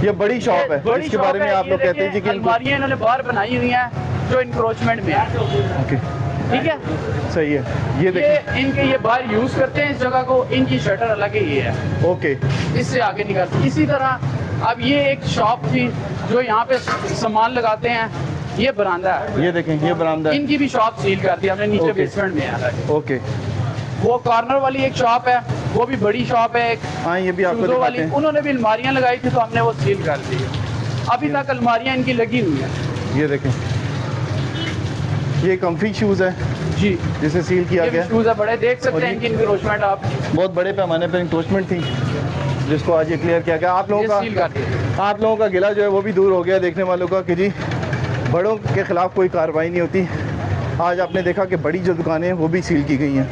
ये बड़ी शॉप है, बड़ी इसके शॉप बारे में है, आप ये लोग कहते हैं जी देखें, कि अलमारियां इन्होंने बाहर बनाई हुई हैं जो इंक्रोचमेंट में है। ओके, ठीक है, सही है। ये देखिए, ये इनके ये बाहर यूज करते हैं इस जगह को, इनकी शटर अलग ही है, ओके, इससे आगे निकलती। इसी तरह अब ये एक शॉप थी जो यहाँ पे सामान लगाते हैं, ये बरामदा है, ये देखें, ये बरामदा है। इनकी भी शॉप सील कर दी हमने, नीचे ओके। बेसमेंट में है। ओके, वो कॉर्नर वाली एक शॉप है, वो भी बड़ी शॉप है एक हाँ ये भी आपको शूज़ों दिखाते वाली, हैं। उन्होंने भी अलमारियां लगाई थी तो हमने वो सील कर दी। अभी तक अलमारियां इनकी लगी हुई हैं। ये देखें, ये कम्फी शूज़ है जी, जिसे सील किया ये गया। शूज़ है बड़े, देख और सकते हैं ये- इनकी इंक्रोचमेंट आप, बहुत बड़े पैमाने पर इंक्रोचमेंट थी जिसको आज ये क्लियर किया गया। आप ये लोगों सील का कर दी। आप लोगों का गिला जो है वो भी दूर हो गया देखने वालों का कि जी बड़ों के ख़िलाफ़ कोई कार्रवाई नहीं होती। आज आपने देखा कि बड़ी जो दुकानें हैं वो भी सील की गई हैं।